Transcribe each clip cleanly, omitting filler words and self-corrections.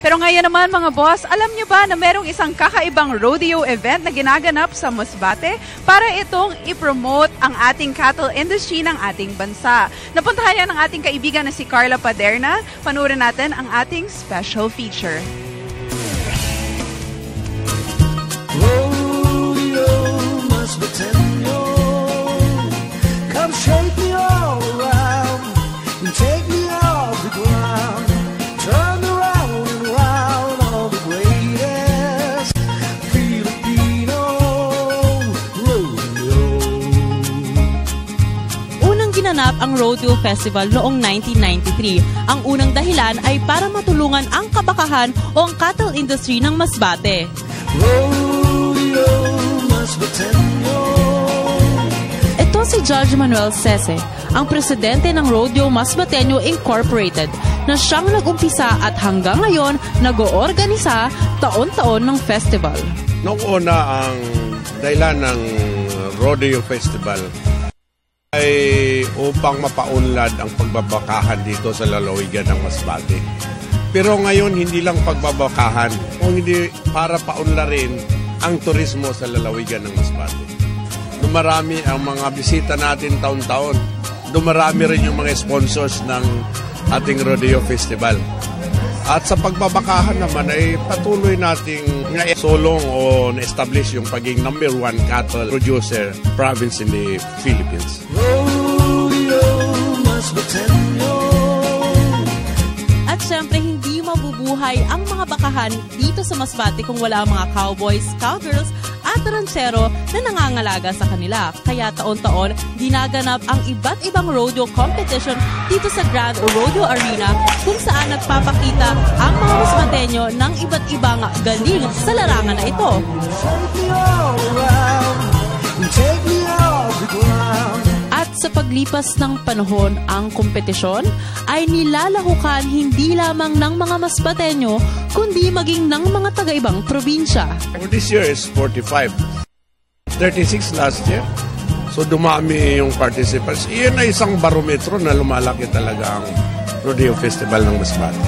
Pero ngayon naman mga boss, alam nyo ba na merong isang kakaibang rodeo event na ginaganap sa Masbate para itong i-promote ang ating cattle industry ng ating bansa. Napuntahan yan ng ating kaibigan na si Carla Paderna. Panoorin natin ang ating special feature. Rodeo Masbateño, come shake me all around and take me off the ground. Turn around and round all the greatest Filipino rodeo. Unang ginanap ang Rodeo Festival noong 1993. Ang unang dahilan ay para matulungan ang kabakahan o ang cattle industry ng Masbate. Rodeo Masbateño. Ito si Judge Manuel Sese, ang presidente ng Rodeo Masbateño Incorporated, na siyang nag-umpisa at hanggang ngayon nag-oorganisa taon-taon ng festival. Noong una, ang dahilan ng Rodeo Festival ay upang mapaunlad ang pagbabakahan dito sa lalawigan ng Masbate. Pero ngayon, hindi lang pagbabakahan, kung hindi para paunlarin ang turismo sa lalawigan ng Masbate. Dumarami ang mga bisita natin taon-taon. Dumarami rin yung mga sponsors ng ating Rodeo Festival. At sa pagbabakahan naman ay patuloy nating sulong o na-establish yung pagiging #1 cattle producer province in the Philippines. Rodeo Masbateño. At syempre, hindi mabubuhay ang mga bakahan dito sa Masbate kung wala ang mga cowboys, cowgirls at ranchero na nangangalaga sa kanila. Kaya taon-taon, ginaganap ang iba't ibang rodeo competition dito sa Grand Rodeo Arena kung saan nagpapakita ang mga Masbateño ng iba't ibang galing sa larangan na ito. Shake me all around and take me off the ground. At sa paglipas ng panahon, ang kompetisyon ay nilalahukan hindi lamang ng mga Masbateño, kundi maging ng mga taga-ibang probinsya. For this year is 45. 36 last year. So dumami yung participants. Iyan ay isang barometro na lumalaki talaga ang Rodeo Festival ng Masbate.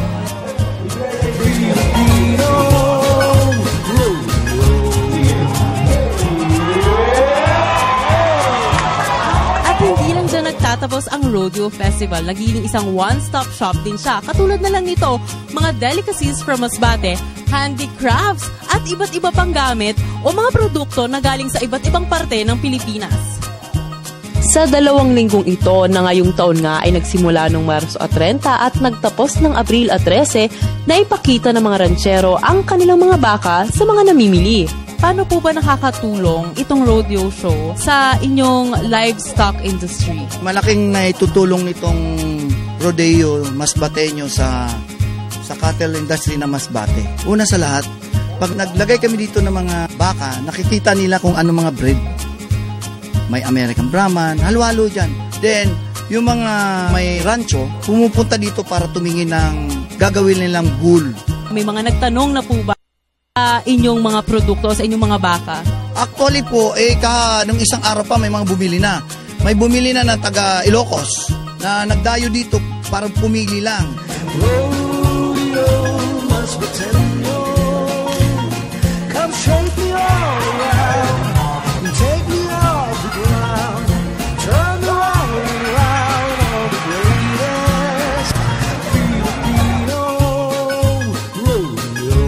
Hindi lang dyan nagtatapos ang Rodeo Festival. Nagiging isang one-stop shop din siya. Katulad na lang nito, mga delicacies from Masbate, handicrafts, at iba't iba pang gamit o mga produkto na galing sa iba't ibang parte ng Pilipinas. Sa 2 linggong ito na ngayong taon nga ay nagsimula noong Marso 30 at nagtapos ng Abril 13 na ipakita ng mga ranchero ang kanilang mga baka sa mga namimili. Paano po ba nakakatulong itong rodeo show sa inyong livestock industry? Malaking naitutulong nitong rodeo Masbateño sa cattle industry na Masbate. Una sa lahat, pag naglagay kami dito ng mga baka, nakikita nila kung ano mga breed. May American Brahman, halo-halo dyan. Then, yung mga may rancho, pumupunta dito para tumingin ng gagawin nilang bull. May mga nagtanong na po ba inyong mga produkto sa inyong mga baka? Actually po, nung isang araw pa may mga bumili na. May bumili na ng taga Ilocos na nagdayo dito para pumili lang. Rodeo Masbateño, come shake me all around and take me off the ground. Turn around and round all the greatest Filipino rodeo.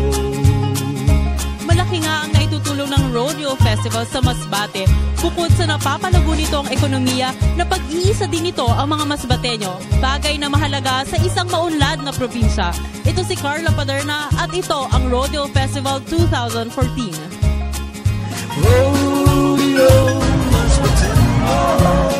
Malaki nga ang naitutulong ng Rodeo Festival sa Masbate. Bukod sa napapalago nito ang ekonomiya, na pag-iisa din nito ang mga Masbateño, bagay na mahalaga sa isang maunlad na probinsya. Ito si Carla Paderna at ito ang Rodeo Festival 2014. Rodeo Masbateño.